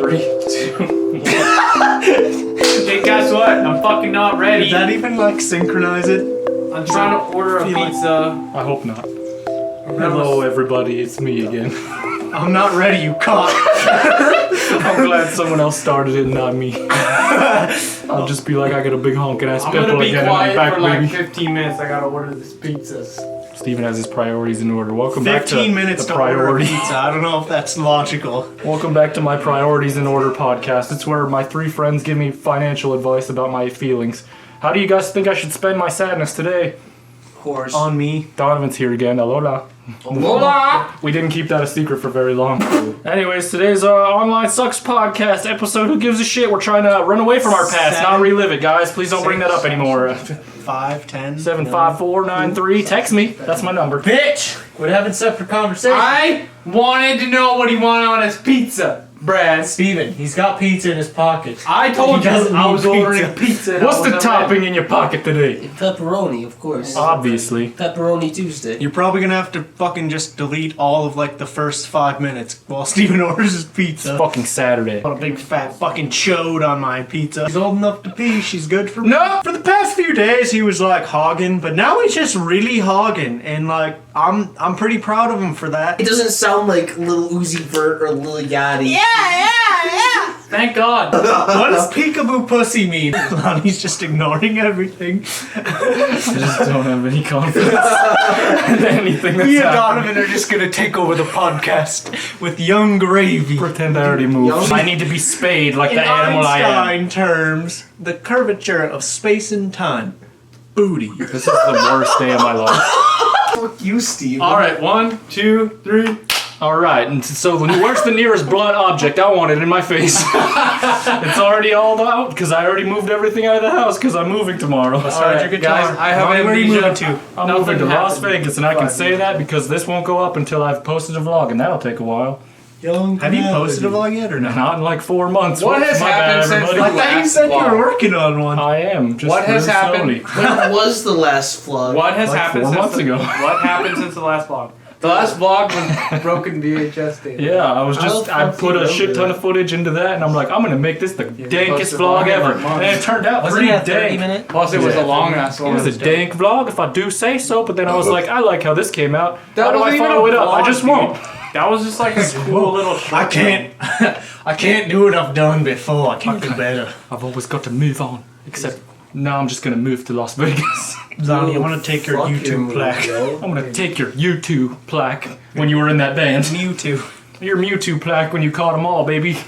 3, 2, 1. Hey, guess what? I'm fucking not ready. Did that even like synchronize it? I'm trying to order a pizza. I hope not. Hello, everybody. It's me again. I'm not ready, you cock. I'm glad someone else started it and not me. I'll just be like, I got a big honking ass pimple again in my back, for like baby. 15 minutes. I gotta order this pizza. Steven has his priorities in order. Welcome back to 15 minutes the to order a priority. pizza. I don't know if that's logical. Welcome back to my Priorities in Order podcast. It's where my 3 friends give me financial advice about my feelings. How do you guys think I should spend my sadness today? Horse. On me. Donovan's here again. Alola. Alola! We didn't keep that a secret for very long. Anyways, today's Online Sucks podcast episode. Who gives a shit? We're trying to run away from our past, not relive it, guys. Please don't bring that up anymore. 5, 10. 75493. Text me. That's my number. Bitch! We're having separate conversations. I wanted to know what he wanted on his pizza, Brad. Steven, he's got pizza in his pocket. I told He you doesn't I need was ordering pizza. and What's I the wasn't topping ready. in your pocket today? Pepperoni, of course. Obviously. Pepperoni Tuesday. You're probably gonna have to fucking just delete all of like the first 5 minutes while Steven orders his pizza. Fucking Saturday. What a big fat fucking chode on my pizza. She's old enough to pee. She's good for No! For the past few days, he was like hogging, but now he's just really hogging, and like I'm pretty proud of him for that. It doesn't sound like Lil Uzi Vert or Lil Yachty. Yeah. Thank God. What does peekaboo pussy mean? Lonnie's just ignoring everything. I just don't have any confidence in anything that's Me and happening. Donovan are just gonna take over the podcast with young gravy. Pretend I already moved. I need to be spayed like In the animal I am. Einstein terms, the curvature of space and time. Booty. This is the worst day of my life. Fuck you, Steve. Alright, 1, 2, 3. Alright, and so where's the nearest blunt object? I want it in my face. It's already all out because I already moved everything out of the house because I'm moving tomorrow. Start your guitar. Guys, I have Lonnie, where are you moving amnesia. to? I'm Nothing moving to Las happened. Vegas, and I can say that because this won't go up until I've posted a vlog, and that'll take a while. Have you posted a vlog yet or not? Not in like 4 months. What Whoops, has my happened bad, since everybody. I thought you said you Vlog. were working on one. I am. Just What has really happened? slowly. When was the last vlog? What has Like happened 4 since months ago. What happened since the last vlog? The last vlog was broken VHS tape. Yeah, I put a shit ton of footage into that, and I'm like, I'm gonna make this the dankest posted vlog vlog in ever. like months. And it turned out Wasn't pretty it a 30 dank. minute? Plus, it was Yeah. a long ass It one. was a dank vlog, if I do say so, but then I was like, I like how this came out. That How do I wasn't even follow a it up? I vlog, just dude. won't. That was just like a cool little short. I can't. I can't do what I've done before. I can do better. I've always got to move on. Except now I'm just gonna move to Las Vegas. Lonnie, I want to take your Fuck YouTube you, plaque. yo. I'm gonna take your U2 plaque when you were in that band. Mewtwo. Your Mewtwo plaque when you caught them all, baby.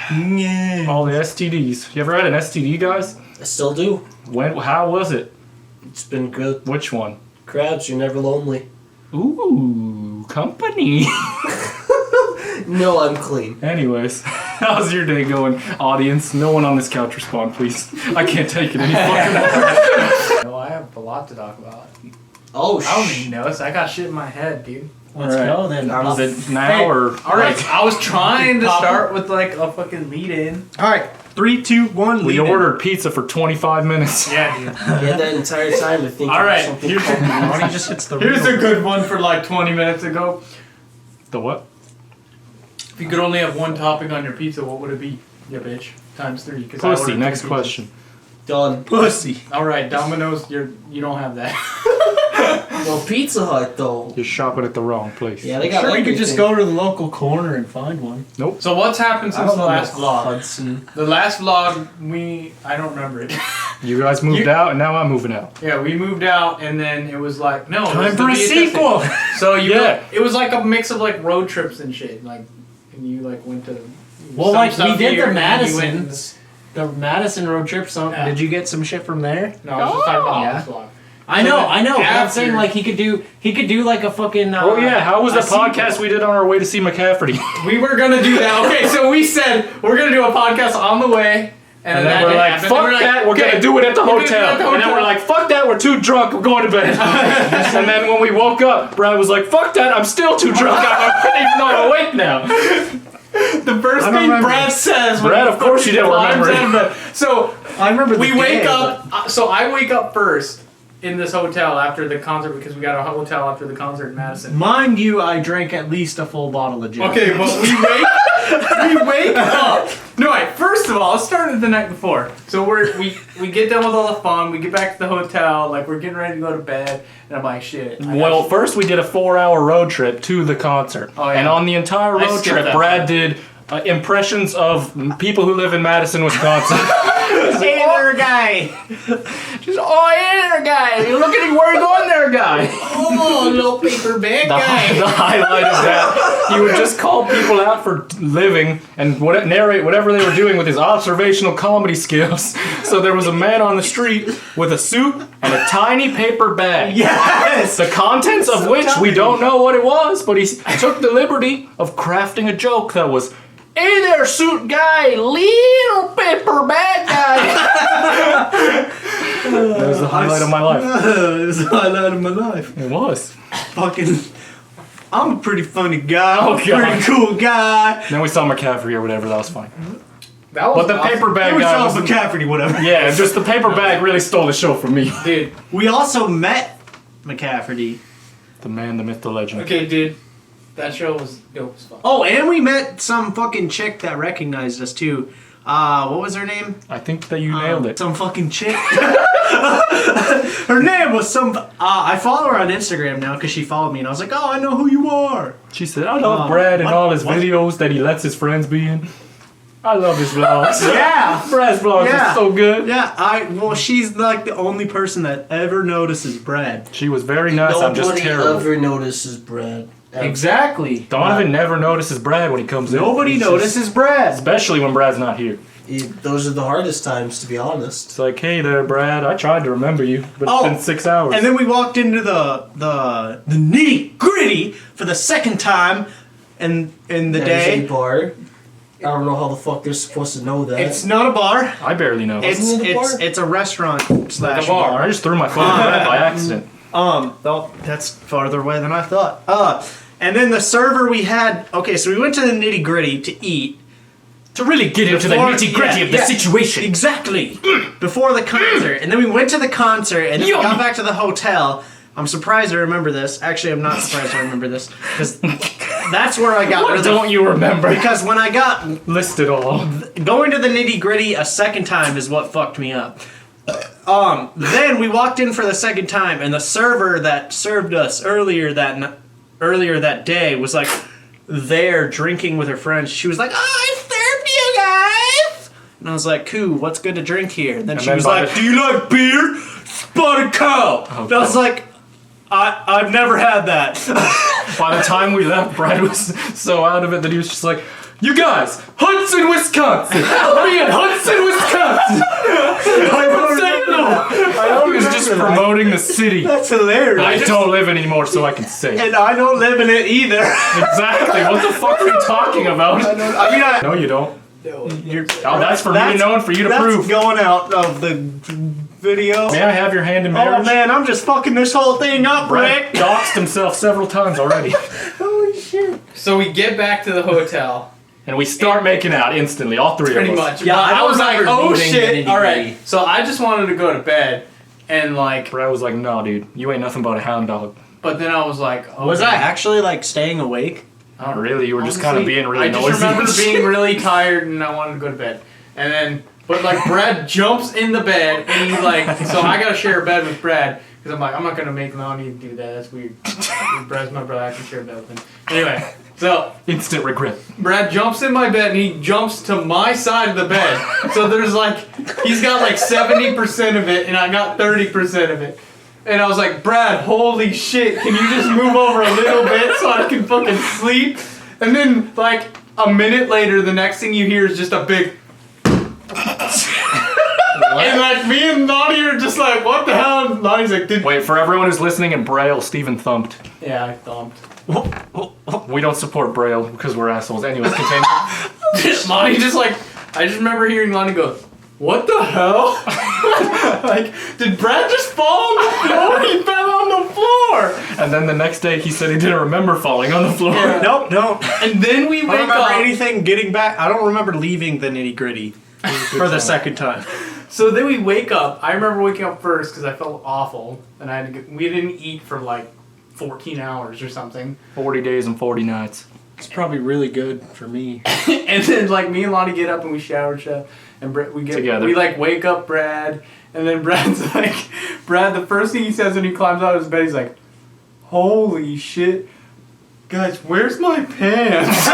Yeah. All the STDs. You ever had an STD, guys? I still do. When? How was it? It's been good. Which one? Crabs, you're never lonely. Ooh, company. No, I'm clean. Anyways, how's your day going, audience? No one on this couch respond, please. I can't take it any fucking more. No, I have a lot to talk about. Oh, I don't even know. I got shit in my head, dude. Let's Alright. go then. Is it now or? Alright, I was trying to Pop 'em. start with like a fucking lead in. All right. 3, 2, 1. We lead in. ordered pizza for 25 minutes. Yeah, dude. yeah, that entire time I think. All right, something here's called Lonnie just hits the. Here's a reel. good one for like 20 minutes ago. The what? If you could only have one topping on your pizza, what would it be? Yeah, bitch. Times 3. 'cause I Pussy, ordered next 3 pizzas. question. done. Pussy. Alright, Domino's, you don't have that. Well, Pizza Hut though. You're shopping at the wrong place. Yeah, they got. Sure, you could just everything. go to the local corner and find one. So what's happened I since don't the know last vlog? Hudson. The last vlog, I don't remember it. You guys moved out, and now I'm moving out. Yeah, we moved out, and then it was like, no, it Time was for the a VHS sequel. thing. So Yeah. it was like a mix of like road trips and shit, like, and you like went to. Well, some like, we stuff did here, the and then you went Madisons. The Madison road trip song. Yeah. Did you get some shit from there? No, I was just talking about Yeah. this vlog. I So know, then I know. But I'm after- saying like he could do like a fucking. Oh yeah, how was the a sequel. podcast we did on our way to see McCafferty? We were gonna do that. Okay, so we said we're gonna do a podcast on the way, And that then we're didn't like, happen. fuck Then that, we're okay, gonna do it at the we're gonna do it hotel. at the And then hotel. we're like, fuck that, we're too drunk, we're going to bed. And then when we woke up, Brad was like, fuck that, I'm still too drunk, I don't even know I'm awake now. the first I don't thing remember. Brad says when Brad, he of course you fucking didn't climbs remember it. out of bed. So I remember. we the wake day, up. So I wake up first in this hotel after the concert because we got a hotel after the concert in but Madison. mind you, I drank at least a full bottle of gin. Okay, but we wake. we wake up. No, wait, first of all, let's start with the night before. So we get done with all the fun, we get back to the hotel, like we're getting ready to go to bed, and I'm like, shit. Well, first we did a 4-hour road trip to the concert. Oh, yeah. And on the entire I road skipped trip, that Brad part. did impressions of people who live in Madison, Wisconsin. Hey there, guy. Just, oh, hey there, guy. Look at him. Where you going there, guy? Oh, little paper bag The highlight of that, he would just call people out for living and narrate whatever they were doing with his observational comedy skills. So there was a man on the street with a suit and a tiny paper bag. Yes. The contents of which we don't know what it was, but he took the liberty of crafting a joke that was, hey there, suit guy, little paper bag guy. That was the highlight of my life. It was the highlight of my life. It was. Fucking, I'm a pretty funny guy. I'm Oh, a pretty God. cool guy. Then we saw McCafferty or whatever, that was fine. That was But the paper It bag was guy Charles was... McCafferty, whatever. Yeah, just the paper bag really stole the show from me. Dude, We also met McCafferty. The man, the myth, the legend. okay, dude. That show was dope as fuck. Oh, and we met some fucking chick that recognized us too. What was her name? I think that you nailed it. Some fucking chick. Her name was some. I follow her on Instagram now because she followed me, and I was like, "Oh, I know who you are." She said, I love Brad and all his videos that he lets his friends be in. I love his vlogs. Yeah, Brad's vlogs Yeah. are so good. yeah. Well, she's like the only person that ever notices Brad. She was very nice. I'm just Nobody terrible. ever notices Brad. Exactly. Donovan never notices Brad when he comes in. Nobody He's notices Brad. Especially when Brad's not here. Those are the hardest times, to be honest. It's like, hey there, Brad. I tried to remember you, but Oh, it's been 6 hours. And then we walked into the nitty gritty for the second time, in the There's day. a bar. I don't know how the fuck they're supposed to know that. It's not a bar. I barely know. It's it a bar? it's a restaurant slash bar. bar. I just threw my phone in Brad by accident. Oh, that's farther away than I thought. And then the server we had. Okay, so we went to the nitty gritty to eat. To really get into the Before- nitty-gritty yeah, of the yeah. situation. Exactly. Before the concert, and then we went to the concert, and then we Yum. got back to the hotel. I'm surprised I remember this. Actually, I'm not surprised I remember this because that's where I got What rid of don't you remember? Because when I got List it all. going to the nitty gritty a second time is what fucked me up. Then we walked in for the second time, and the server that served us earlier that day was like there drinking with her friends. She was like, "Oh, I served you guys," and I was like, "Cool, what's good to drink here?" And then she then was by like, the- "Do you like beer? Spotted cow." And I was like, I've never had that. By the time we left, Brad was so out of it that he was just like, you guys, Hudson, Wisconsin! I'll be in Hudson, Wisconsin! He was just promoting the city. That's hilarious. I don't live anymore, so I can say. And I don't live in it either. Exactly. What the fuck are you talking about? I mean, No, you don't. you're, Oh, that's for me to know and for you to that's prove. going out of the video. May I have your hand in Oh marriage? man, I'm just fucking this whole thing up, Brad Rick. doxed himself several times already. Holy shit. So we get back to the hotel. And we start making out instantly, all three Pretty of us. much. Yeah, But I I was like, remember oh leaving shit. the Alright. nitty-gritty. So I just wanted to go to bed. And like, Brad was like, no, dude, you ain't nothing but a hound dog. but then I was like, oh, Was I actually like staying awake? Not really, you were just kind of being really I just noisy. remember being really tired and I wanted to go to bed. And then, but like Brad jumps in the bed and he's like, so I gotta share a bed with Brad because I'm like, I'm not gonna make Lonnie do that. That's weird. Brad's my brother. I can share a bed with him. Anyway, so Instant regret. Brad jumps in my bed and he jumps to my side of the bed. So there's like, he's got like 70% of it and I got 30% of it. And I was like, Brad, holy shit, can you just move over a little bit so I can fucking sleep? And then like a minute later, the next thing you hear is just a big and like me and Lonnie are just like, what the hell? And Lonnie's like, did Wait, for everyone who's listening in Braille, Steven thumped. yeah, I thumped. We don't support Braille because we're assholes. Anyways, continue. Lonnie just like, I just remember hearing Lonnie go, what the hell? Like, did Brad just fall on the floor? He fell on the floor. And then the next day, he said he didn't remember falling on the floor. Yeah. Nope, no. And then we I don't wake remember up. anything getting back. I don't remember leaving the nitty gritty for the second time. So then we wake up. I remember waking up first because I felt awful, and I had to we didn't eat for like 14 hours or something. 40 days and 40 nights. It's probably really good for me. And then like me and Lonnie get up and we shower stuff, and Together. we like wake up Brad, and then Brad's like, the first thing he says when he climbs out of his bed, he's like, "Holy shit, guys, where's my pants?"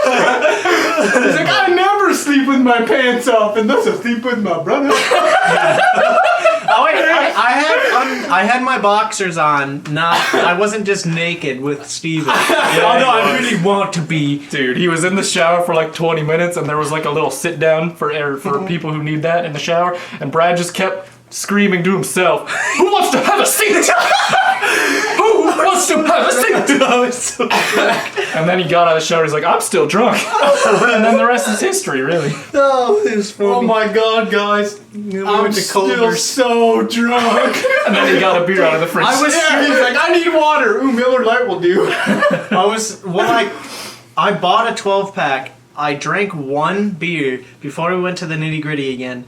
He's like, "I never sleep with my pants off, and thus I sleep with my brother." I had my boxers on. I wasn't just naked with Steven. Although I really want to be. Dude, he was in the shower for like 20 minutes, and there was like a little sit down for people who need that in the shower, and Brad just kept screaming to himself, "Who wants to have a seat? Who wants to have a seat?" I was so drunk. And then he got out of the shower, he's like, "I'm still drunk." And then the rest is history, really. Oh, it was funny. Oh my god, guys, I'm went to still Culvers. so drunk. And then he got a beer out of the fridge. He's like, "I need water." Ooh, Miller Lite will do. I bought a 12-pack. I drank one beer before we went to the nitty-gritty again.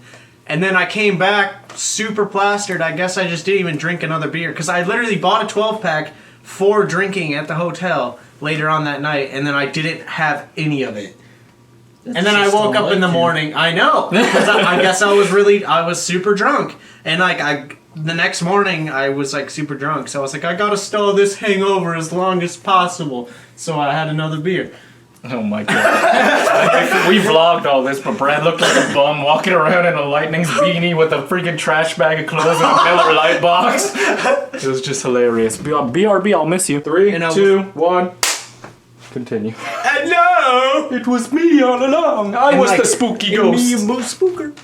And then I came back super plastered. I guess I just didn't even drink another beer. Because I literally bought a 12-pack for drinking at the hotel later on that night. And then I didn't have any of it. And then I woke up in the morning. I know. Because I guess I was super drunk. And the next morning I was like super drunk. So I was like, I gotta stall this hangover as long as possible. So I had another beer. Oh my god. We vlogged all this, but Brad looked like a bum walking around in a Lightning's beanie with a freaking trash bag of clothes and a Miller Lite box. It was just hilarious. BRB, I'll miss you. 3, 2, 1. Continue. Hello! It was me all along. I was the spooky ghost. Spooker.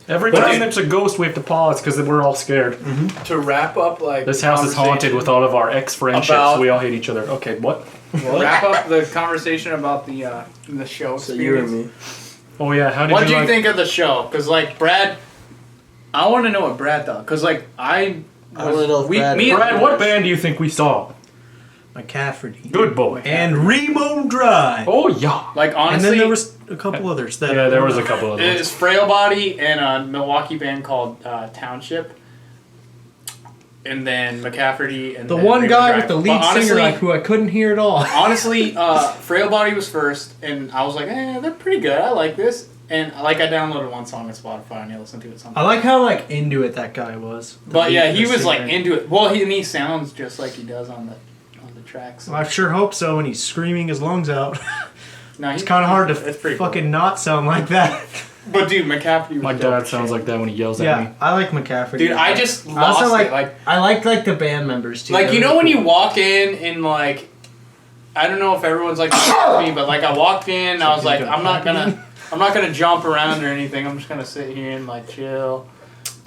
Every time there's a ghost, we have to pause because we're all scared. Mm-hmm. To wrap up, like, This house is haunted with all of our ex-friendships. We all hate each other. Okay, what? We'll wrap up the conversation about the show So you experience. and me. Oh yeah, how did What you do you think of the show? Because like Brad, I want to know what Brad thought. Because like I want to know if Brad. Brad, what band do you think we saw? McCafferty. Good boy. And Remo Drive. Oh yeah. like honestly, And then there was a couple others. Yeah, there was a couple of it's those. Frail Body and a Milwaukee band called Township. And then McCafferty and The then one Remo guy Drive. with the But lead singer honestly, who I couldn't hear at all. honestly, Frail Body was first, and I was like, they're pretty good. I like this. And like I downloaded one song on Spotify and I listened to it sometimes. I like how into it that guy was. But yeah, he was like singer. into it. Well, he sounds just like he does on the tracks. Well, I sure hope so when he's screaming his lungs out. No, It's kind of hard it's to pretty fucking not sound like that. Cool. But dude, McCafferty was My dope dad as sounds shit. like that when he yells at Yeah, me. I like McCafferty. Dude, I just I lost also it. I like the band members too. Like you know when you walk in and like, I don't know if everyone's like me, but like I walked in, and I was like, I'm not gonna jump around or anything. I'm just gonna sit here and like chill.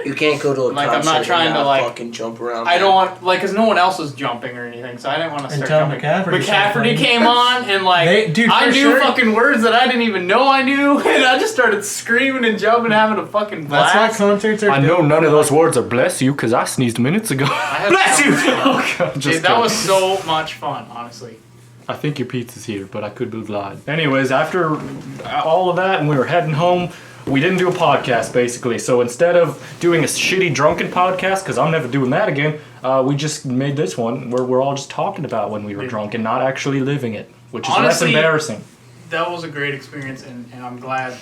You can't go to a Like, I'm concert not trying and to, not like- fucking jump around. I don't want like, cause no one else was jumping or anything, so I didn't want to start Until jumping. McCafferty started McCafferty playing. came on and like, Dude, I for knew sure. fucking words that I didn't even know I knew, and I just started screaming and jumping, having a fucking That's blast. why concerts are. I know none of those words are bless you because I sneezed minutes ago. Bless you. Oh, God, just Dude, that kidding. was so much fun, honestly. I think your pizza's here, but I could be lied. Anyways, after all of that and we were heading home, we didn't do a podcast basically. So instead of doing a shitty drunken podcast, because I'm never doing that again, we just made this one where we're all just talking about when we were drunk and not actually living it, which is Honestly, less embarrassing. That was a great experience, and I'm glad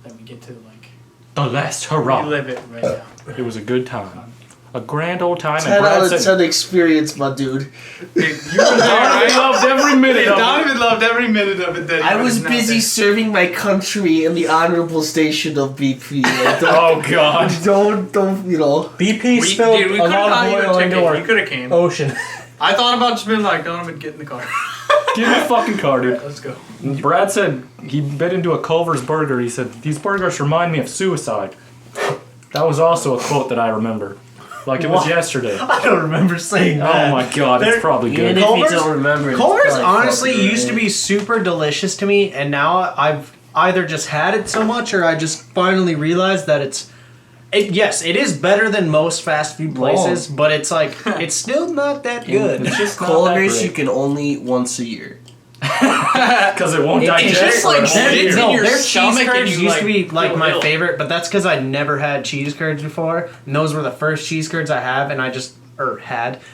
that we get to like The last hurrah. relive it right now. It was a good time. A grand old time. 10 And Brad out of said, 10 experience, my dude. Dude, you were there, I right? loved every minute of it. Donovan loved every minute of it. That he I was not busy there. serving my country in the honorable station of BP. Like, Oh, God. don't, you know. BP spilled Dude, we a could have lot got of you oil a into ticket. our You could have came. ocean. I thought about just being like, Donovan, get in the car. Give me a fucking car, dude. Let's go. Brad said he bit into a Culvers burger. He said, "These burgers remind me of suicide." That was also a quote that I remember. Like it was What? yesterday. I don't remember saying that. Oh my god, it's probably Even good. if Culvers- you don't remember it, it's Culvers probably honestly fucking used to right. be super delicious to me, and now I've either just had it so much or I just finally realized that yes, it is better than most fast food places, but it's like, it's still not that good. It's just not that Culvers great. you can only eat once a year. Because it won't digest. It's just for like a whole sits year. in No, your their stomach cheese and curds you, used to like, be like feel my ill. favorite, but that's because I never had cheese curds before, and those were the first cheese curds I have, and I just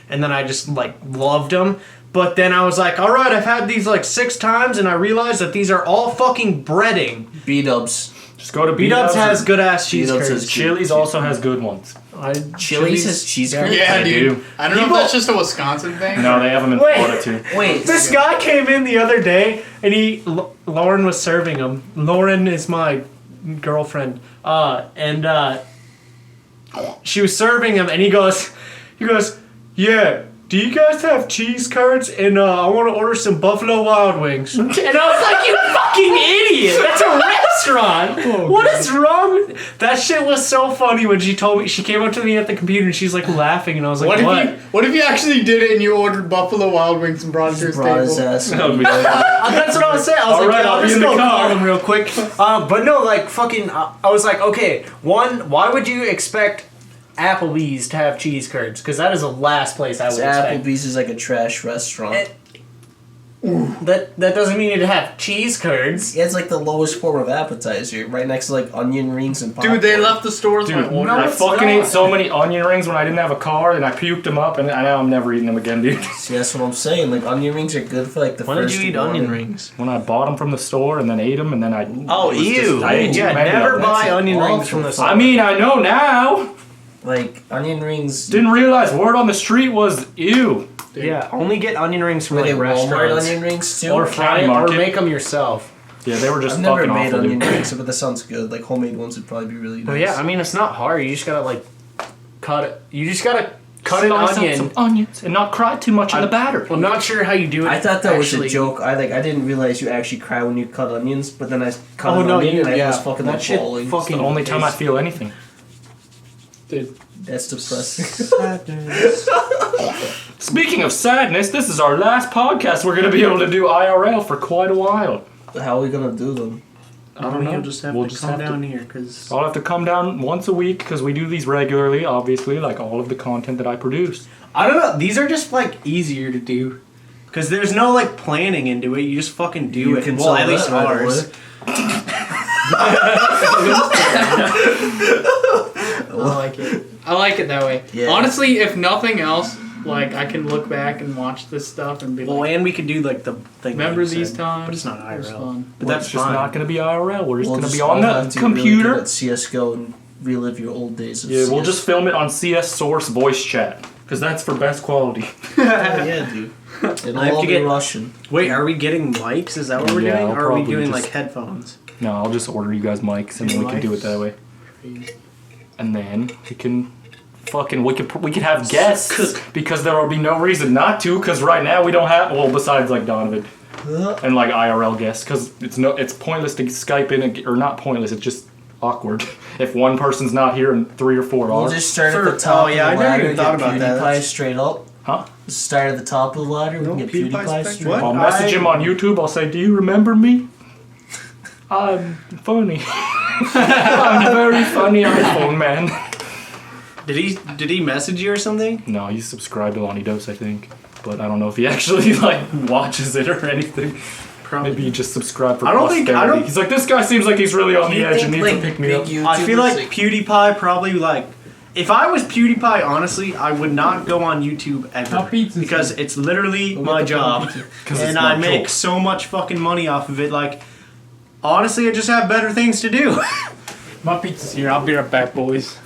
and then I just like loved them. But then I was like, all right, I've had these like 6 times, and I realized that these are all fucking breading. B-dubs. Just go to B-Dubs B-Dubs. has good ass cheese B-Dubs curds. has- Chili's also has good ones. Chili's has cheese curds? Yeah, They dude. do. I don't know if that's just a Wisconsin thing. No, they have them in Wait. Florida too. Wait. This guy came in the other day, and Lauren was serving him. Lauren is my girlfriend, and she was serving him, and he goes, yeah. Do you guys have cheese curds? And I want to order some Buffalo Wild Wings. And I was like, you fucking idiot! That's a restaurant! What is wrong with... That shit was so funny when she told me... She came up to me at the computer and she's like laughing, and I was like, What if you actually did it and you ordered Buffalo Wild Wings and brought it to his Brought his table? ass. That would be That's what I was saying. I was All like, right, yeah, I'll be just in the go car. call him real quick. But no, like, fucking... I was like, okay, one, why would you expect Applebee's to have cheese curds? Because that is the last place I would expect. Applebee's is like a trash restaurant. That doesn't mean you to have cheese curds. Yeah, it's like the lowest form of appetizer, right next to like onion rings and popcorn. Dude, they left the store with my Dude, order. I it's fucking not. ate so many onion rings when I didn't have a car, and I puked them up, and now I'm never eating them again, dude. See, that's what I'm saying. Like onion rings are good for like the When did first you eat morning. onion rings? When I bought them from the store and then ate them, and then I... Oh, it was ew. just- I ate too Yeah, many never of them. buy That's onion awful. rings from the store. I mean, I know now. Like onion rings. Didn't realize word on the street was ew. Yeah, only get onion rings from Like like at Walmart restaurants. onion rings too. Or fry County it, or Market. make them yourself. Yeah, they were just I've never fucking made awful, onion dude. rings, but that sounds good. Like homemade ones would probably be really nice. Well, yeah, I mean, it's not hard. You just gotta like cut it. You just gotta cut an Slice up onion. some onions and not cry too much in the batter. I'm not sure how you do it. I thought that was a actually. joke. I didn't realize you actually cry when you cut onions, but then I cut Oh an no, onion you and I yeah. was fucking that like shit bawling. It's the only time I feel anything. Dude. That's depressing. Speaking of sadness, this is our last podcast. We're gonna be able to do IRL for quite a while. How are we gonna do them? I don't know. You'll just have We'll to just come have to- down here because I'll have to come down once a week because we do these regularly, obviously, like all of the content that I produce. I don't know. These are just like easier to do because there's no like planning into it. You just fucking do You it. can Well, at tell least that right ours. away. I like it that way. Yeah. Honestly, if nothing else, like I can look back and watch this stuff and be Well, like, and we could do like the thing. remember like you these said, times? but it's not It was IRL. fun. But Well, that's it's just fine. not going to be IRL. We're just We'll going to be just on all have the to get really computer. good at CS:GO and relive your old days of Yeah, we'll CS. just film it on CS Source voice chat because that's for best quality. Yeah, dude. It'll I have all to be get- Russian. Wait, are we getting mics? Is that what we're Yeah, doing? I'll Or are we probably doing just- like headphones? No, I'll just order you guys mics and then we can do it that way. And then we can we could have guests because there will be no reason not to because right now we don't have besides like Donovan and like IRL guests because it's pointless to Skype in or not pointless, it's just awkward if one person's not here and 3 or 4 We'll are. just start at For- the top oh, yeah, of I the never ladder. even thought Get about that. PewDiePie straight up. Huh? Start at the top of the ladder. No, we can get PewDiePie's PewDiePie back- straight what? up. I'll message him on YouTube. I'll say, "Do you remember me? I'm funny. I'm very funny iPhone man." Did he message you or something? No, he's subscribed to lonniedos, I think, but I don't know if he actually like watches it or anything. Probably. Maybe he just subscribed for I don't think- I posterity. don't- He's like, this guy seems like he's really on Do the you edge and think, needs like, to pick me up. big I feel YouTubers, like PewDiePie probably like. If I was PewDiePie, honestly, I would not go on YouTube ever How pizza's because it's literally my job, 'Cause it's and my I make job. so much fucking money off of it. Like, honestly, I just have better things to do. My pizza's here. I'll be right back, boys.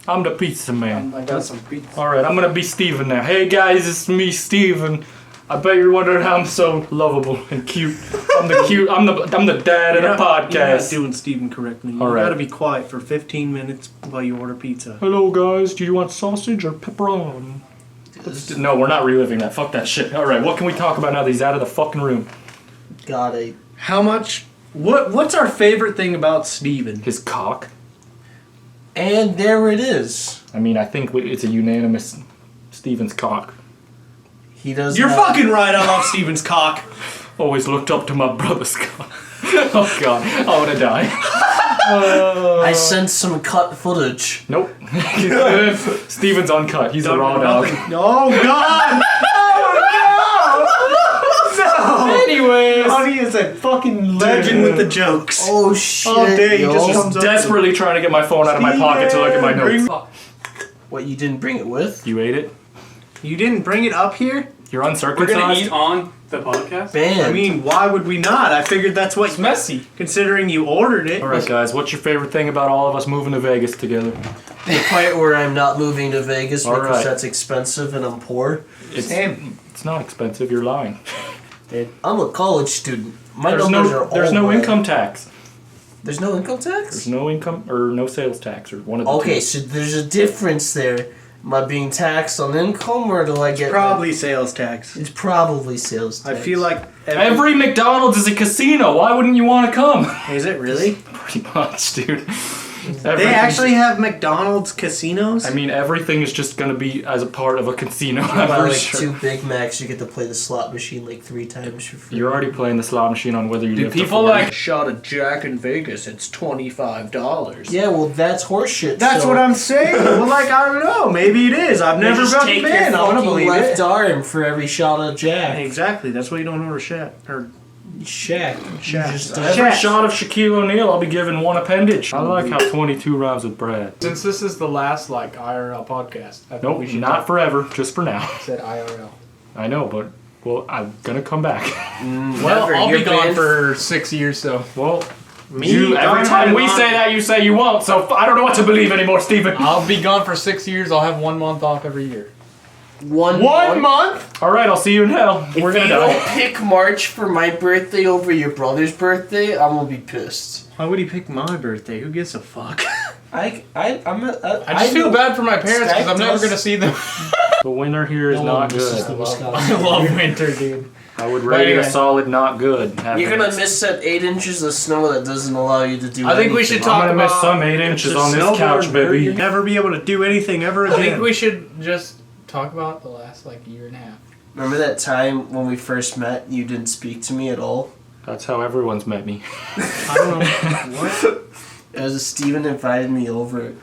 I'm the pizza man. I got some pizza. All right, I'm gonna be Steven now. Hey guys, it's me, Steven. I bet you're wondering how I'm so lovable and cute. I'm the dad of the You're not podcast. doing Steven correctly. You All right. gotta be quiet for 15 minutes while you order pizza. Hello guys, do you want sausage or pepperoni? No, we're not reliving that. Fuck that shit. All right, what can we talk about now that he's out of the fucking room? Got it. How much? What's our favorite thing about Steven? His cock. And there it is. I mean, I think it's a unanimous Steven's cock. He does. You're have- fucking right. I love Steven's cock. Always looked up to my brother's cock. Oh god, I wanna die. I sent some cut footage. Nope. Steven's uncut. He's a raw dog. Oh god! No! Anyways. Lonnie is a fucking legend with the jokes. Oh shit! All day he yo. just comes up. Desperately trying to get my phone out of my pocket to look at my notes. What, you didn't bring it with? You ate it? You didn't bring it up here? You're We're gonna uncircumcised? eat on the podcast. Man. I mean, why would we not? I figured that's what It's messy. considering you ordered it. Alright guys, what's your favorite thing about all of us moving to Vegas together? the part where I'm not moving to Vegas All because right. that's expensive and I'm poor. It's not expensive, you're lying. I'm a college student. My There's numbers are no, there's all no right. income tax. There's no income tax? There's no income or no sales tax or one of the Okay, two. so there's a difference there. Am I being taxed on income or do I get... Probably sales tax. It's probably sales I tax. feel like Every McDonald's is a casino. Why wouldn't you want to come? Is it really? Pretty much, dude. They actually have McDonald's casinos? I mean, everything is just gonna be as a part of a casino. You buy for like sure. 2 Big Macs, you get to play the slot machine like 3 times for free. You're already playing the slot machine on whether you Do live people to 40. like? Shot of Jack in Vegas, it's $25. Yeah, well, that's horseshit. That's so what I'm saying. Well, like, I don't know. Maybe it is. I've They never just been take your in. I want to fucking believe left it. arm for every shot of Jack. Exactly. That's why you don't order shit. Or Shaq. Shaq. You just Every Check. shot of Shaquille O'Neal, I'll be giving 1 appendage. I like how 22 rhymes with Brad. Since this is the last like IRL podcast, I think Nope, we should not talk- forever, just for now. said IRL. I know, but well, I'm gonna come back. Well, Never. I'll You're be gone banned. for 6 years, so Well, Me, you every Donovan, time we and say that, you say you won't. So I don't know what to believe anymore, Steven. I'll be gone for 6 years. I'll have 1 month off every year. One month? All right, I'll see you in hell. If We're gonna you die. don't pick March for my birthday over your brother's birthday, I'm gonna be pissed. Why would he pick my birthday? Who gives a fuck? I just feel bad for my parents because I'm never gonna see them. The winter here is not good. I love winter, dude. I would rate it Anyway. a solid not good. You're gonna miss that 8 inches of snow that doesn't allow you to do I think we anything. should talk I'm gonna miss about- some 8 inches on this Snowboard, couch, baby. You'll never be able to do anything ever I think again. we should just talk about the last like year and a half. Remember that time when we first met and you didn't speak to me at all? That's how everyone's met me. I don't know. What? It was Steven invited me over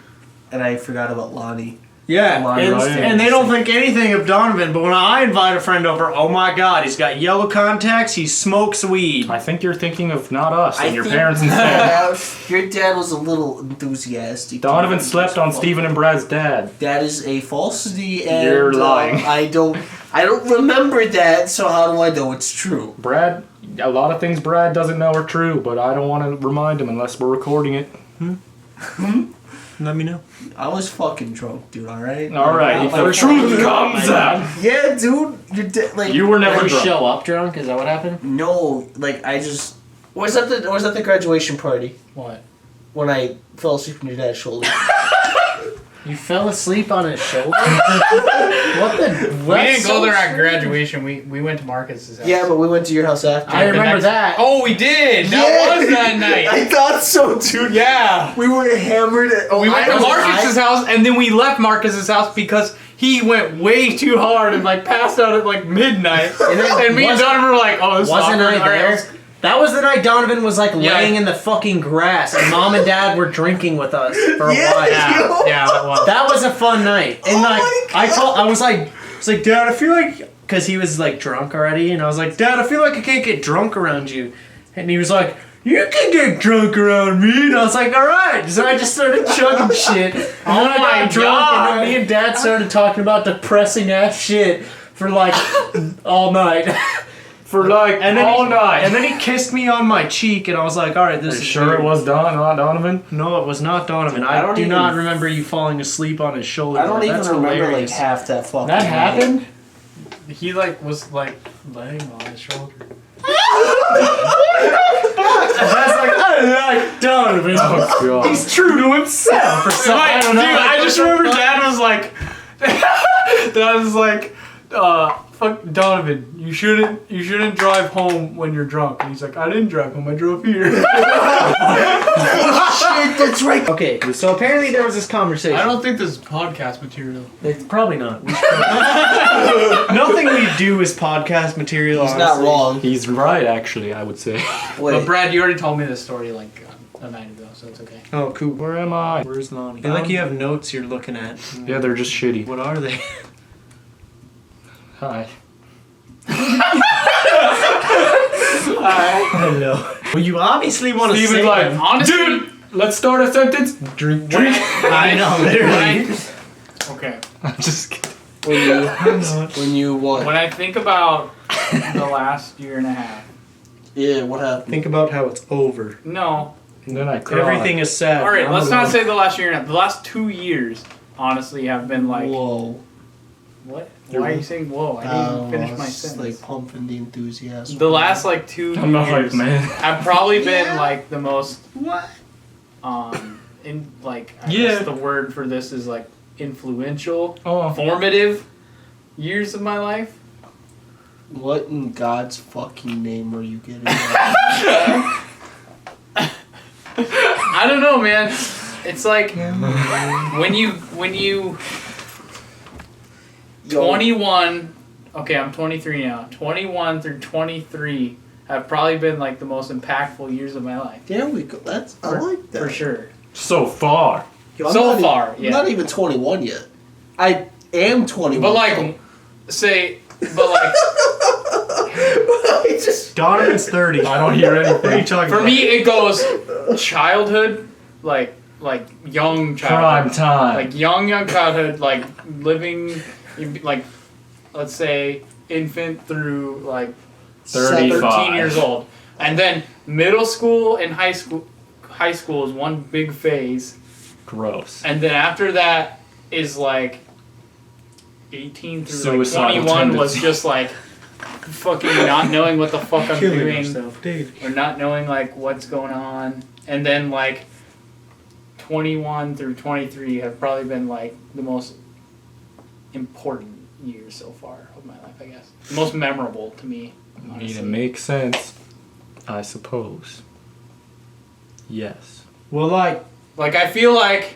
and I forgot about Lonnie. Yeah, Lonnie and, was and they don't think anything of Donovan, but when I invite a friend over, oh my god, he's got yellow contacts, he smokes weed. I think you're thinking of not us and your think parents instead. your dad was a little enthusiastic. Donovan slept on Steven and Brad's dad. That is a falsity, and You're lying. I don't remember that. So how do I know it's true? Brad, a lot of things Brad doesn't know are true, but I don't want to remind him unless we're recording it. Let me know. I was fucking drunk, dude. All right. All right, if the truth comes out. Yeah, dude. Like You were never Did you drunk. show up drunk? Is that what happened? no, like I just was at the graduation party What? when I fell asleep on your dad's shoulder. You fell asleep on his shoulder? What the? We didn't go there at graduation. We went to Marcus's house. Yeah, but we went to your house after. I remember that. Oh, we did. That Yeah. was that night. I thought so, dude. Yeah. We were hammered. We went to I- Marcus's house and then we left Marcus's house because he went way too hard and like passed out at like midnight. And me and Wasn't- Donovan were like, oh, this is Wasn't awkward. I All right, there? let's- That was the night Donovan was like Yeah. laying in the fucking grass, and Mom and Dad were drinking with us for a Yeah, while. yo. Yeah, that was. That was a fun night. And Oh like my I was like, Dad, I feel like, because he was like drunk already, and I was like, Dad, I feel like I can't get drunk around you. And he was like, you can get drunk around me. And I was like, all right. So I just started chugging shit. And then I my got drunk, God. and then me and Dad started talking about depressing ass shit for like all night. For like And then all he, night. And then he kissed me on my cheek, and I was like, all right, this Are you is sure weird. it was not Donovan? No, it was not Donovan. I, I don't do even- not remember you falling asleep on his shoulder. I don't even That's remember hilarious. like half that fucking. That night. happened? He like was like laying on his shoulder. That's like, I like Donovan. Oh god. He's true to himself or something. I don't know. Dude, I just remember Dad was like, Dad was like, fuck Donovan, you shouldn't drive home when you're drunk. And he's like, I didn't drive home, I drove here. Shit, that's right. Okay, so apparently there was this conversation. I don't think this is podcast material. It's probably not. We should- Nothing we do is podcast material. He's not honestly. wrong. He's right, actually, I would say. But Wait, Brad, you already told me this story like a night ago, so it's okay. Oh, cool. Where am I? Where's Lonnie? I feel like you have notes you're looking at. Yeah, they're just shitty. What are they? Hi. Hello. Well, you obviously want to say Steven's like, them. Honestly, dude, let's start a sentence. Drink. I know, literally. okay. I'm just kidding. When you what? When I think about the last year and a half. Yeah, what happened? Think about how it's over. No. And then I cried. Everything is sad. All right, I'm let's not alone. say the last year and a half. The last 2 years, honestly, have been like. Whoa. What? Why are you saying whoa? I didn't even finish my it's sentence. like pumping the enthusiasm. The last like 2 I'm not years like, man. have probably been like the most What? in like I Yeah. guess the word for this is like influential, Oh. formative years of my life. What in God's fucking name are you getting at? I don't know, man. It's like when you 21. Okay, I'm 23 now. 21 through 23 have probably been like the most impactful years of my life. There we go. I like that. For sure. So far. Yo, I'm So not far, I'm yeah. not even 21 yet. I am 21. But like, say, but like, I just Donovan's 30. I don't hear What are you anything. talking for about? me it goes childhood, like young Prime childhood, time. like young childhood, like living, like, let's say infant through like 35. 13 years old, and then middle school and high school. High school is one big phase, Gross. and then after that is like 18 through like Suicidal 21 was tendency. just like fucking not knowing what the fuck I'm Killing doing, yourself, dude. or not knowing like what's going on, and then like 21 through 23 have probably been like the most important years so far of my life, I guess. The most memorable to me. I mean, Honestly. it makes sense, I suppose. Yes. Well, like, Like, I feel like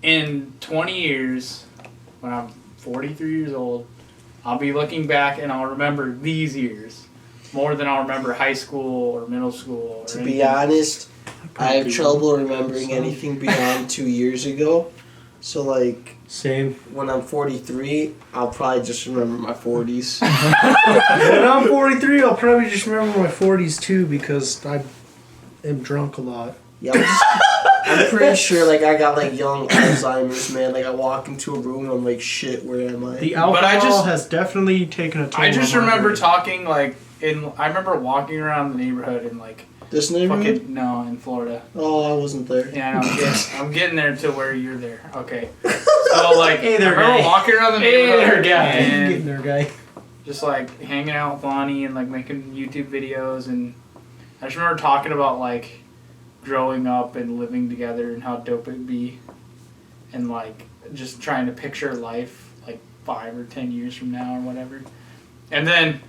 in 20 years, when I'm 43 years old, I'll be looking back and I'll remember these years more than I'll remember high school or middle school. Or to anything. be honest, I have trouble remembering anything beyond 2 years ago. So like same. when I'm 43, I'll probably just remember my 40s. When I'm 43, I'll probably just remember my 40s too because I am drunk a lot. Yeah, I'm pretty sure like I got like young Alzheimer's, man. Like I walk into a room and I'm like, shit, where am I? The alcohol But I just- has definitely taken a toll. I just on my remember brain. talking like I remember walking around the neighborhood in like This neighborhood? fucking no in Florida. Oh, I wasn't there. Yeah, I know. I'm getting there to where you're there. Okay. So like Hey there, I remember guy. walking around the Hey neighborhood there, guy. and Getting there, guy. just like hanging out with Lonnie and like making YouTube videos, and I just remember talking about like growing up and living together and how dope it'd be, and like just trying to picture life like 5 or 10 years from now or whatever. And then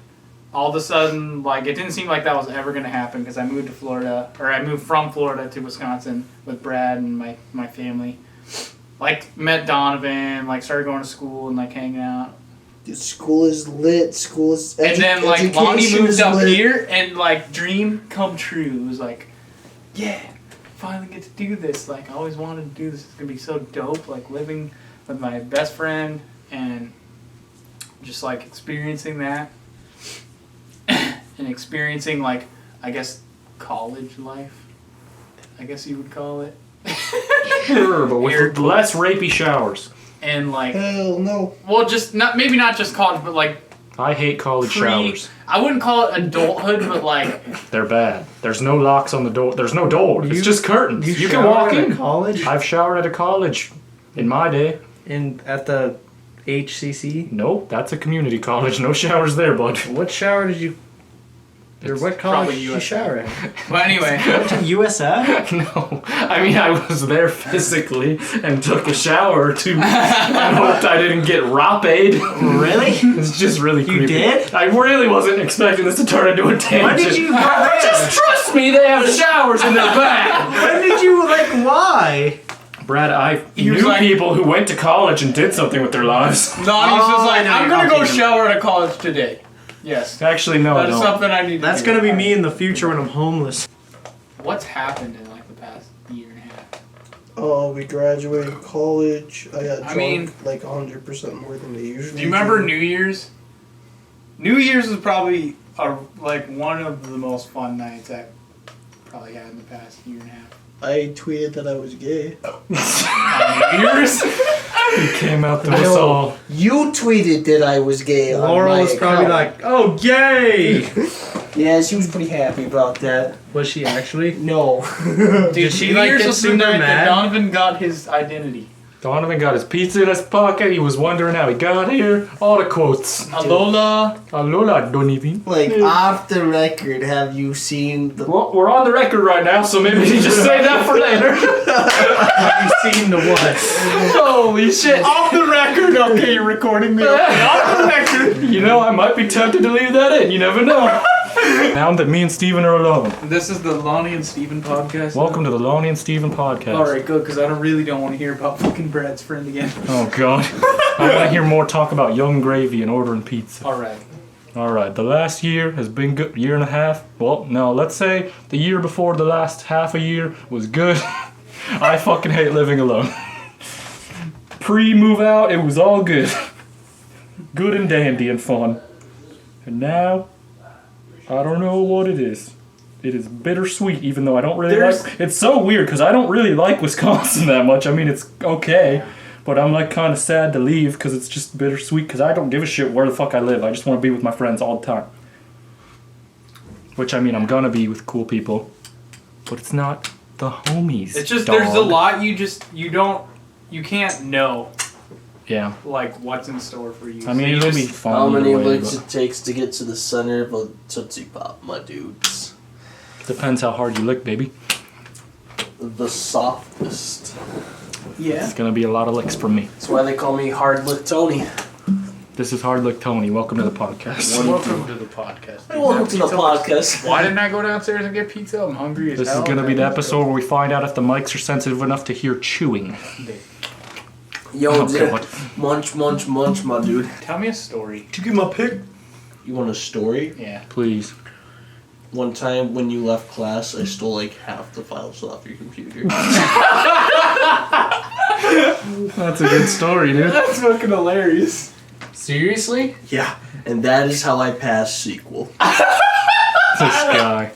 all of a sudden, like, it didn't seem like that was ever going to happen because I moved to Florida, or I moved from Florida to Wisconsin with Brad and my family. Like, met Donovan, like, started going to school and, like, hanging out. Dude, school is lit. School is And then, like, Lonnie education moved is up lit. here and, like, dream come true. It was like, yeah, finally get to do this. Like, I always wanted to do this. It's going to be so dope, like, living with my best friend and just, like, experiencing that. And experiencing, like, I guess, college life, I guess you would call it. Sure, but Air with less rapey showers. And, like, Hell no. well, just, maybe not just college, but, like, I hate college showers. I wouldn't call it adulthood, but, like, They're bad. There's no locks on the door. There's no door. It's You- just curtains. You can showered walk at in. college I've showered at a college in my day. and at the HCC. Nope, that's a community college. No showers there, bud. What shower did you? Or It's what college probably did you US. shower at? but anyway. USF? No, I mean I was there physically and took a shower or two. I hoped I didn't get raped. Really? It's just really You creepy. did? I really wasn't expecting this to turn into a tangent. When did you go there? Just trust me, they have showers in their bag. When did you why? Brad, I He was knew like- people who went to college and did something with their lives. Lonnie's Oh, just like, I know I'm you're gonna go talking shower at a college today. Yes. Actually, no, I That is don't. something I need to That's do. gonna be me in the future when I'm homeless. What's happened in like the past year and a half? Oh, we graduated college. I got drunk mean- like 100% more than I usually Do you remember New Year's? New Year's was probably like one of the most fun nights I've probably had in the past year and a half. I tweeted that I was gay. On New Year's? He came out to us all. You tweeted that I was gay. On Laurel my was probably account. like, "Oh, yay!" Yeah, she was pretty happy about that. Was she actually? No. Dude, Did she, New like, Year's get was the super night mad? that Donovan got his identity. Donovan got his pizza in his pocket. He was wondering how he got here. All the quotes. Alola. Alola, Donovan. Like, off the record, have you seen the... Well, we're on the record right now, so maybe we just say that for later. Have you seen the what? Holy shit. Off the record. Okay, you're recording me. Okay, off the record. You know, I might be tempted to leave that in. You never know. Now that me and Steven are alone. This is the Lonnie and Steven podcast. Welcome to the Lonnie and Steven podcast. Alright, good, because I really don't want to hear about fucking Brad's friend again. Oh, God. I want to hear more talk about Young Gravy and ordering pizza. Alright. Alright, the last year has been good. Year and a half. Well, no, let's say the year before the last half a year was good. I fucking hate living alone. Pre-move out, it was all good. Good and dandy and fun. And now, I don't know what it is. It is bittersweet, even though I don't really like... It's so weird, because I don't really like Wisconsin that much. I mean, it's okay, but I'm like kind of sad to leave, because it's just bittersweet, because I don't give a shit where the fuck I live. I just want to be with my friends all the time. Which, I mean, I'm gonna be with cool people, but it's not the homies. It's just, dog. there's a lot you can't know, Yeah. like, what's in store for you. I mean, So you it'll be just- fun. How many either way, licks but it takes to get to the center of a Tootsie Pop, my dudes? depends how hard you lick, baby. The softest. Yeah. It's gonna be a lot of licks from me. That's why they call me Hard Lick Tony. This is Hard Lick Tony. Welcome to the podcast. Welcome to the podcast. Welcome to the podcast. Why didn't I go downstairs and get pizza? I'm hungry as This hell. is gonna be the episode where we find out if the mics are sensitive enough to hear chewing. Yo, Oh, dude. God. Munch, munch, munch, my dude. Tell me a story. Did you get my pick? You want a story? Yeah. Please. One time when you left class, I stole like half the files off your computer. That's a good story, dude. That's fucking hilarious. Seriously? Yeah. And that is how I passed sequel. This guy.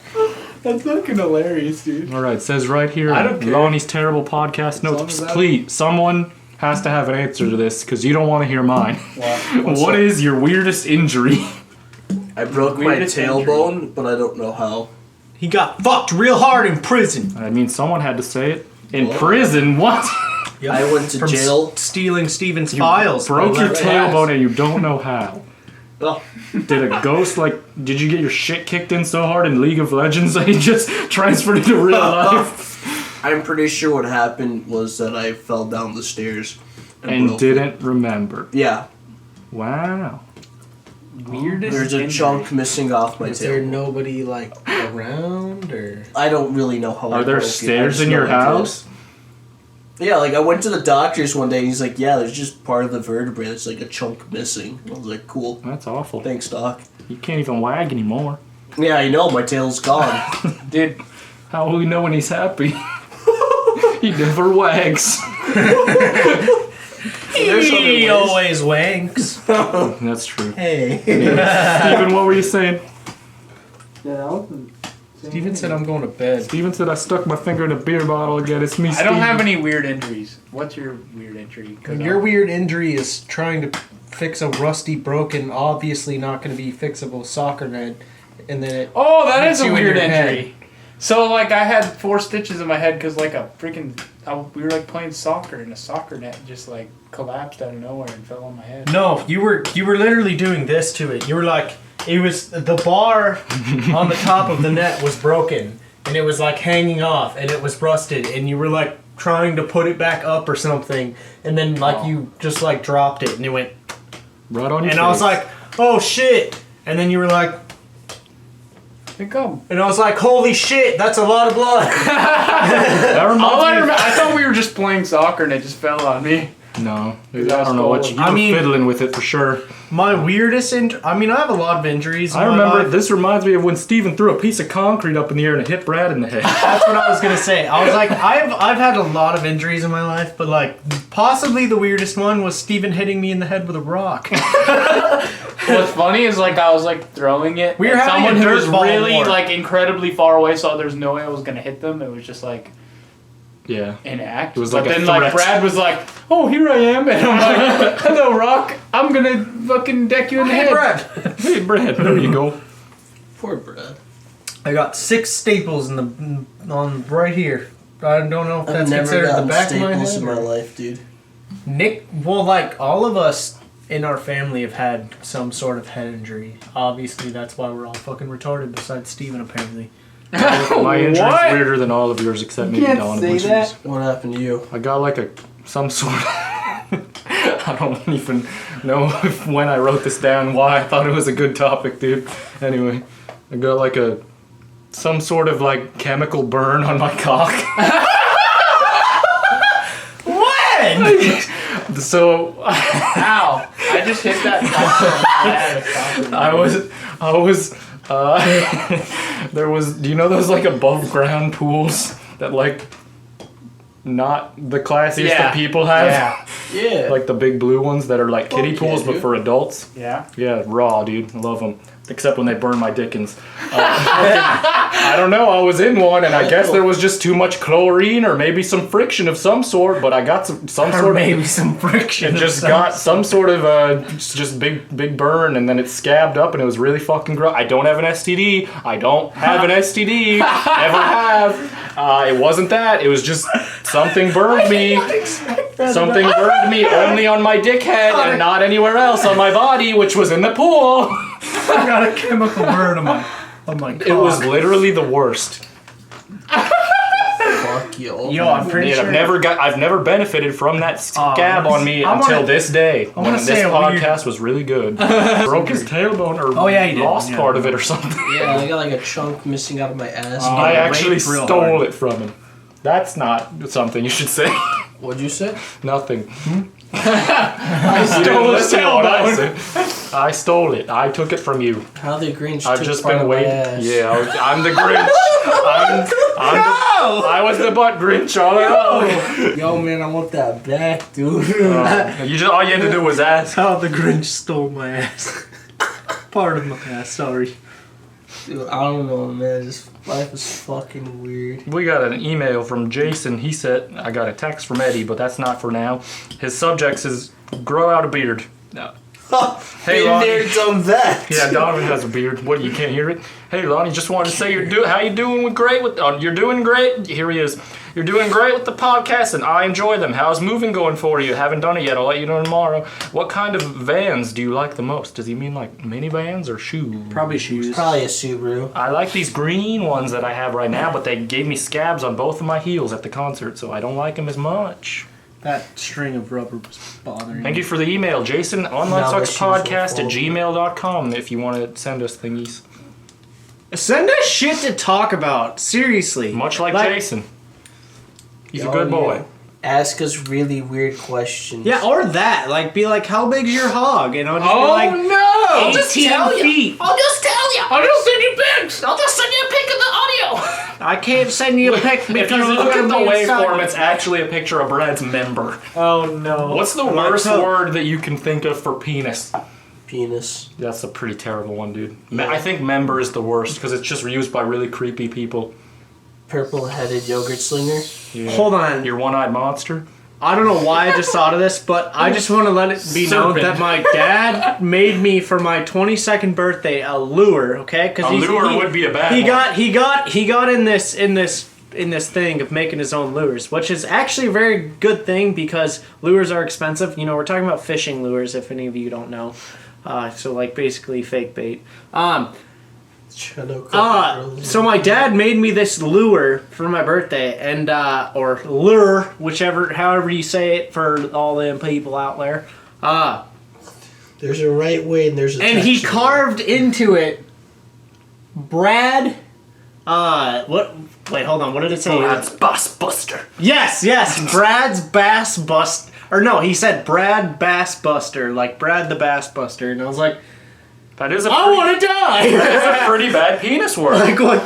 That's fucking hilarious, dude. All right, it says right here, I don't care. Lonnie's terrible podcast long notes. as I- Please, someone has to have an answer to this because you don't want to hear mine. What's What up? is your weirdest injury? I broke my Weirdest tailbone, but I don't know how. He got fucked real hard in prison. I mean, someone had to say it. In What? prison? What? I went to From jail. stealing Steven's You files. broke bro. your That's tailbone and you don't know how. Oh, Did a ghost, did you get your shit kicked in so hard in League of Legends that you just transferred into real life? I'm pretty sure what happened was that I fell down the stairs. And broke- didn't remember. Yeah. Wow. Weirdest There's a injury. chunk missing off my Is there tailbone. nobody like around or? I don't really know how I Are there broke it. I stairs just in know your I did. house? Yeah, like I went to the doctor's one day and he's like, yeah, there's just part of the vertebrae that's like a chunk missing. I was like, cool. That's awful. Thanks, doc. You can't even wag anymore. Yeah, I know, my tail's gone. Dude, How will we know when he's happy? He never wags. There's other He ways. always wanks. That's true. Hey. Steven, what were you saying? Steven said I'm going to bed. Steven said I stuck my finger in a beer bottle again. It's me, I don't have Steven. any weird injuries. What's your weird injury? 'Cause Your weird injury is trying to fix a rusty, broken, obviously not going to be fixable soccer net, and then it. Oh, that is hits a you in weird your head. injury. So, like, I had 4 stitches in my head because, like, we were, like, playing soccer and a soccer net just, like, collapsed out of nowhere and fell on my head. No, you were literally doing this to it. You were like, it was the bar on the top of the net was broken, and it was like hanging off, and it was rusted, and you were like trying to put it back up or something, and then like you just like dropped it, and it went, Right on your and face. I was like, oh shit, and then you were like, Think I'm. and I was like, holy shit, that's a lot of blood. That reminds All I me of- remember, I thought we were just playing soccer and it just fell on me. No. I was don't know what stolen. you I were mean- fiddling with it for sure. My weirdest I mean, I have a lot of injuries. In I my remember life. this reminds me of when Steven threw a piece of concrete up in the air and it hit Brad in the head. That's what I was gonna say. I was like, I've had a lot of injuries in my life, but like possibly the weirdest one was Steven hitting me in the head with a rock. What's funny is, like, I was, like, throwing it. We were and having a someone who dirt was ball really, war. like, incredibly far away, so there's no way I was going to hit them. It was just, like, Yeah. enact. It was but like a then like threat. Brad was like, "Oh, here I am," and I'm like, "Hello, Rock. I'm gonna fucking deck you in the head." Hey, Brad. There you go. Poor Brad. I got 6 staples on right here. I don't know if I've that's never considered gotten the back of my staples head. in my or- life, dude. Nick, well, like all of us in our family have had some sort of head injury. Obviously, that's why we're all fucking retarded. Besides Steven, apparently. My injury's What? weirder than all of yours except maybe Can't Donovan's. say that. What happened to you? I got like some sort of I don't even know when I wrote this down why I thought it was a good topic, dude. Anyway, I got like some sort of like chemical burn on my cock. When? So Ow! I just hit that. there was, do you know those like above ground pools that like not the classiest Yeah. that people have? Yeah. Yeah. Like the big blue ones that are like kiddie Fuck yeah, pools but dude. for adults. Yeah. Yeah, raw, dude. I love them. Except when they burn my dickens. I don't know. I was in one, and I guess there was just too much chlorine, or maybe some friction of some sort. But I got some Or sort maybe of. some friction. It just got some sort of just big burn, and then it scabbed up, and it was really fucking gross. I don't have an STD. I don't have an STD. Never have. It wasn't that. It was just something burned me. Something burned me only on my dickhead and not anywhere else on my body, which was in the pool. I got a chemical burn on my cock. It was literally the worst. Fuck you. Yo, I'm pretty And sure. I've never benefited from that scab on me I until wanna- this day. When wanna this say a weird- podcast was really good. Broke his tailbone or Oh, yeah, he did. lost Yeah. part of it or something. Yeah, I got like a chunk missing out of my ass. I actually raped real stole hard. it from him. That's not something you should say. What'd you say? Nothing. I You didn't stole his listen to what I tailbone. said. I stole it. I took it from you. How the Grinch I've took just part been of my waiting. ass. Yeah, I'm the Grinch. I was the butt Grinch all along. Yo, man, I want that back, dude. All you had to do was ask. How the Grinch stole my ass. Part of my ass, sorry. Dude, I don't know, man. This life is fucking weird. We got an email from Jason. He said, I got a text from Eddie, but that's not for now. His subject is grow out a beard. No. Hey, Been Lonnie. there, done that. Yeah, Donovan has a beard. What, you can't hear it? Hey, Lonnie, just wanted to say how you doing with great with you're doing great. Here he is. You're doing great with the podcast, and I enjoy them. How's moving going for you? Haven't done it yet. I'll let you know tomorrow. What kind of vans do you like the most? Does he mean like minivans or shoes? Probably shoes. Probably a Subaru. I like these green ones that I have right now, but they gave me scabs on both of my heels at the concert, so I don't like them as much. That string of rubber was bothering Thank me. you for the email, Jason. Now the shoes OnlineSucksPodcast@gmail.com if you want to send us thingies. Send us shit to talk about. Seriously. Much like Jason. He's a good boy. Ask us really weird questions. Yeah, or that. Like, be like, how big's your hog? And I'll just be Oh like, no! I'll just tell you. I'll just tell you. I'll just send you pics. I'll just send you a pic of the audio. I can't send you a pic because If you it's look gonna at the be inside. waveform, it's actually a picture of Brad's member. Oh no. What's the Am I worst co- word that you can think of for penis? Penis. That's a pretty terrible one, dude. Yeah. I think member is the worst because it's just used by really creepy people. Purple-headed yogurt slinger. Yeah. Hold on. Your one-eyed monster. I don't know why I just thought of this, but I just want to let it be known Serpent. that my dad made me for my 22nd birthday a lure. Okay, because A lure would be a bad he one. he got in this thing of making his own lures, which is actually a very good thing because lures are expensive. You know, we're talking about fishing lures. If any of you don't know, so like basically fake bait. So my dad made me this lure for my birthday, and or lure, however you say it for all them people out there. There's a right way and there's a And he text way. carved into it, Brad. What? Wait, hold on. What did it say? Brad's Bass Buster. Yes, Brad's Bass Bust. Or no, he said Brad Bass Buster, like Brad the Bass Buster, and I was like, That is a I want to die. That's a pretty bad penis word. Like what?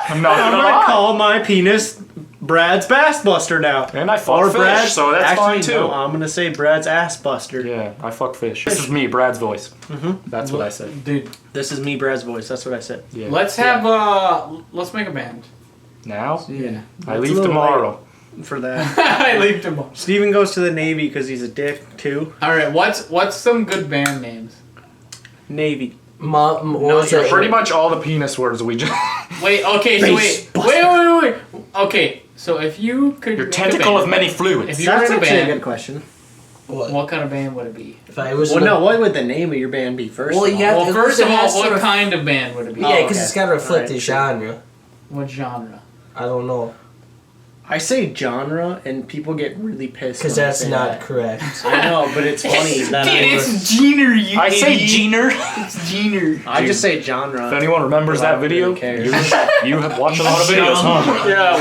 I'm not I'm gonna gonna lie. call my penis Brad's Bass Buster now. And I fuck fish, so that's actually, fine too. No, I'm gonna say Brad's Ass Buster. Yeah, I fuck fish. This is me, Brad's voice. Mm-hmm. That's what I said. Dude, This is me, Brad's voice. That's what I said. Yeah. let's have let's make a band. Now? Yeah. I It's a leave little tomorrow. For that. I leave tomorrow. Steven goes to the Navy because he's a dick too. All right, what's some good band names? Navy. Mom, No, was you're that? Pretty much all the penis words we just... Wait, okay, so wait. Okay, so if you could Your make a tentacle band, of many fluids. If you were in a band, question. what kind of band would it be? If I was Well, in a- no, what would the name of your band be first? Well, of all? yeah. Well, it first of all, has to what ref- kind of band would it be? Yeah, because okay. it's got to reflect Alright, the sure. genre. What genre? I don't know. I say genre, and people get really pissed. Because when I that's say not that. correct. I know, but it's funny that Jenner, you I say idiot. Jeaner. It's Jenner. I just say genre. If anyone remembers Well, I that don't video, really care. you have watched a lot of videos, huh? Yeah.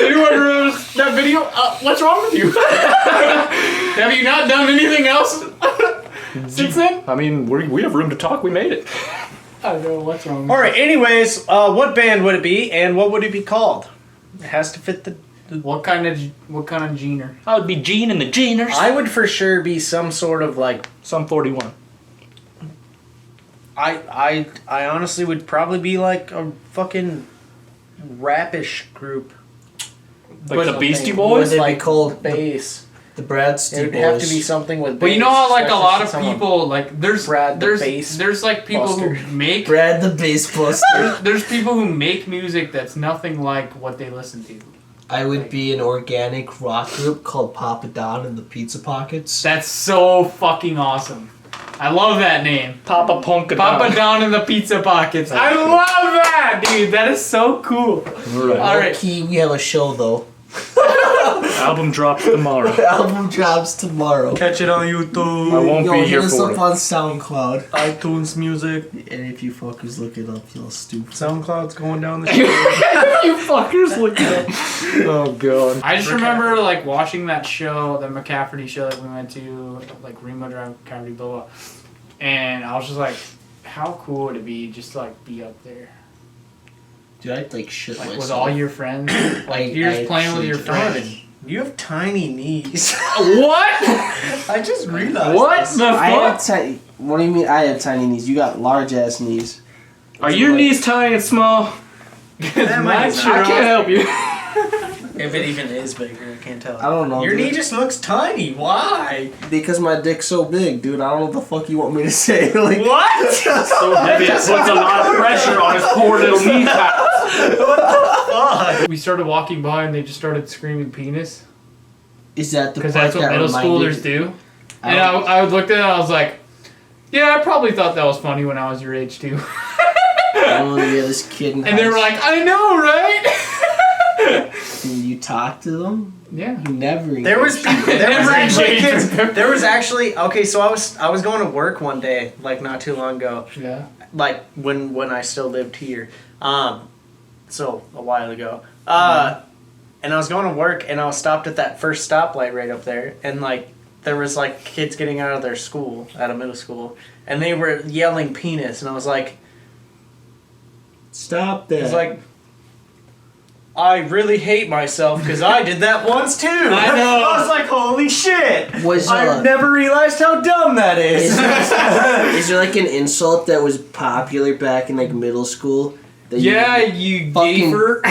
Anyone remembers that video? What's wrong with you? Have you not done anything else since then? I mean, we have room to talk. We made it. I don't know what's wrong. All right. Anyways, what band would it be, and what would it be called? It has to fit the. What kind of genre? I would be Gene and the Geners. I would for sure be some sort of like. Some 41. I honestly would probably be like a fucking rapish group. Like the something Beastie Would Boys? they like be called Bass. the Brad It Steve would Boys? have to be something with. But you know how like a lot of especially people like there's Brad the Bass there's like people Buster. who make Brad the Bass Buster. there's people who make music that's nothing like what they listen to. I would be an organic rock group called Papa Don and the Pizza Pockets. That's so fucking awesome. I love that name. Papa Punk. Papa Down in the Pizza Pockets. I love that, dude. That is so cool. Right. All right. Key, we have a show though. Album drops tomorrow. The album drops tomorrow. Catch it on YouTube. I won't Yo, be hit here us for up it. on SoundCloud. iTunes Music. And if you fuckers look it up, you'll stupid. SoundCloud's going down the You fuckers look at Oh, God. I just remember like watching that show, the McCafferty show that we went to, like Remo Drive, McCafferty, blah, blah. And I was just like, how cool would it be just to like be up there? Dude, I'd like shit Like myself. with all your friends? Like you're just I playing with your actually friends. You have tiny knees. What? I just realized. What this. the I have fuck? tiny. What do you mean? I have tiny knees. You got large ass knees. Are your knees tiny and small? That might be I can't help you. If it even is bigger, I can't tell. I don't know. Your dude. knee just looks tiny. Why? Because my dick's so big, dude. I don't know what the fuck you want me to say. Like What? So heavy, it puts a lot of pressure on his poor little kneecap. Fuck. We started walking by and they just started screaming penis. Is that the Because part that's what that middle reminded- schoolers do. And I looked at it and I was like, yeah, I probably thought that was funny when I was your age too. Oh yeah, this kid. And they were like, I know, right? Did you talk to them? Yeah. You never. There was engaged. people. There was Never actually engaged. kids. There was actually okay. So I was going to work one day, like not too long ago, Yeah. like when I still lived here, so a while ago. And I was going to work, and I was stopped at that first stoplight right up there, and like there was like kids getting out of their school, out of middle school, and they were yelling penis, and I was like, Stop that. I really hate myself because I did that once too. I know. I was like, holy shit! Was I've never realized how dumb that is. is there like an insult that was popular back in like middle school? That Yeah, you fucking- gafer.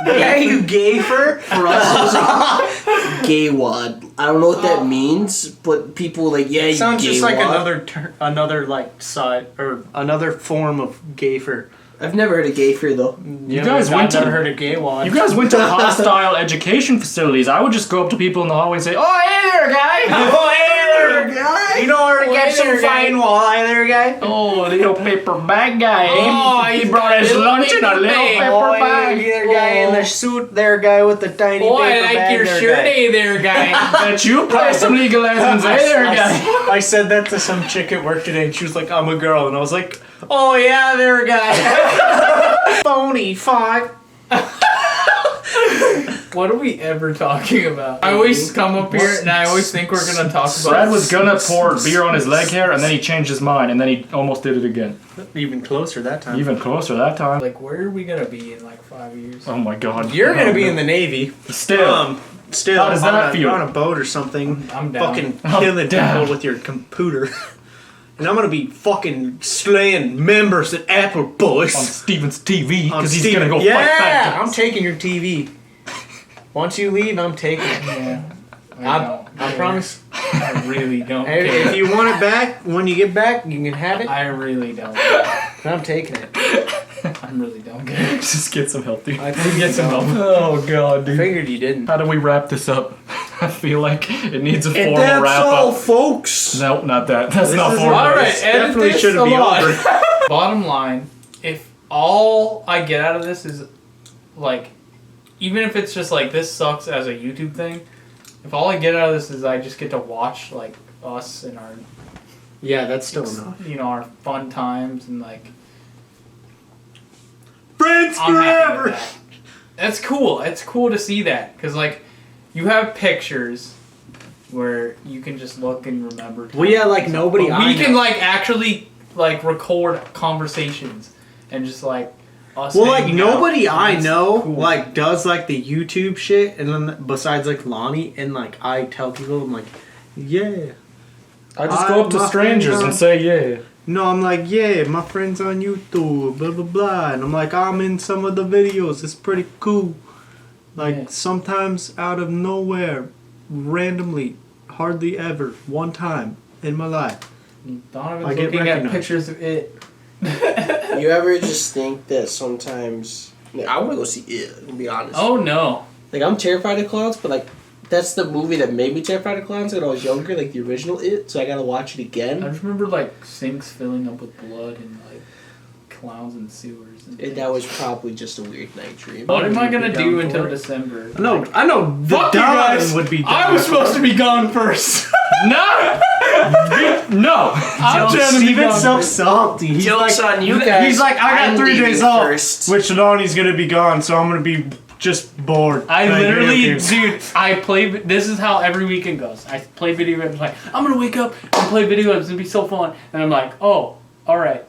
Yeah, you gafer. For us, it was like gay wad. I don't know what that means, but people were like, yeah, you Sounds gay just like wad. another like side or another form of gafer. I've never heard of gayfer though. You guys went I've never to heard of gay wad. you guys went to hostile education facilities. I would just go up to people in the hallway and say, "Oh, hey there, guy! Oh, hey there, guy! You know where to Oh, get hey some there, guy. fine walleye there, guy? Oh, little paper bag guy. eh? Oh, he he's brought got his little lunch in a baby little bag. paper Oh, bag. there, guy in the suit there, guy with the tiny Oh, I paper like bag your there, shirt, guy. hey there, guy. Bet you play some League of Legends, hey there, guy. I said that to some chick at work today, and she was like, "I'm a girl," and I was like, "Oh yeah, there, guy." Phony fuck. What are we ever talking about? I always come up here and I always think we're gonna talk about. Brad was gonna pour beer on his leg hair, and then he changed his mind, and then he almost did it again. Even closer that time. Even closer that time. Like, where are we gonna be in like 5 years? Oh my God. You're gonna be in the Navy. Still. Still, How does on that a, feel? on a boat or something. I'm down. Fucking I'm killing down. people with your computer. and I'm gonna be fucking slaying members at Apple Boys. On Steven's TV, On because he's Steven- gonna go yeah, fight back. I'm taking your TV. Once you leave, I'm taking it. Yeah. I promise. I really don't Hey, care. if you want it back, when you get back, you can have it. I really don't care. But I'm taking it. I really don't care. Just get some healthy. I We get some help. Oh god, dude. figured you didn't. How do we wrap this up? I feel like it needs a And formal that's wrap all, up. folks. No, not that. That's not is- formal. All right, This edit definitely this shouldn't a be lot. over. Bottom line, if all I get out of this is like, even if it's just like this sucks as a YouTube thing, if all I get out of this is I just get to watch like us and our, Yeah, that's still enough. you know, our fun times and like Friends I'm happy forever. with that. That's cool. It's cool to see that because like you have pictures where you can just look and remember. Well, yeah, like nobody. But we can like actually like record conversations and just like us. Well, like hanging out. nobody I That's know cool. like does like the YouTube shit, and then besides like Lonnie, and like I tell people, I'm like, yeah. I just go up to my strangers friends and are- say, yeah. No, I'm like, yeah, my friend's on YouTube, blah blah blah, and I'm like, I'm in some of the videos. It's pretty cool. Like Yeah. sometimes out of nowhere, randomly, hardly ever, one time in my life. Donovan's I get looking at recognized. pictures of it. You ever just think that sometimes like, I want to go see it? To be honest. Oh no. Like I'm terrified of clowns, but like that's the movie that made me terrified of clowns when I was younger, like the original It. So I gotta watch it I again. just remember like sinks filling up with blood and like clowns in sewers. And And that was probably just a weird night dream. What am I gonna Be do down until for it. December? No, Like, I know. The fuck you Don guys. would be. I was supposed to be gone first. No! No! I'm trying to be Steven's gone so first. salty. He's Jokes like, on you guys. he's like, I got I'm 3 leaving days off, first. which Lonnie's gonna be gone, so I'm gonna be just bored. I playing video literally, games. dude, I play. This is how every weekend goes. I play video games. Like I'm gonna wake up and play video games. It'll be so fun. And I'm like, oh, all right.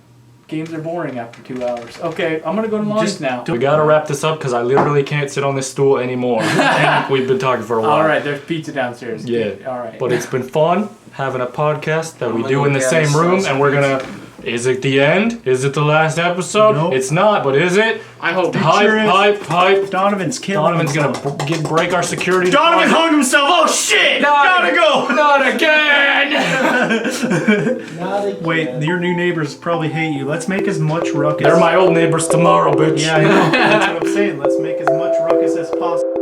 Games are boring after 2 hours. Okay, I'm gonna go to Lonnie's now. We gotta wrap this up because I literally can't sit on this stool anymore. And we've been talking for a while. All right, there's pizza downstairs. Yeah. All right. But it's been fun having a podcast that we gonna do in the get same us room, some and we're gonna. Is it the end? Is it the last episode? Nope. It's not, but is it? I hope. Hype, sure is. hype, hype. Donovan's killing Donovan's himself. gonna break our security. Donovan deposit. hung himself. Oh shit! Not Gotta go. Not again! Not again. Wait, your new neighbors probably hate you. Let's make as much ruckus. They're my old neighbors tomorrow, bitch. Yeah, I know. That's what I'm saying. Let's make as much ruckus as possible.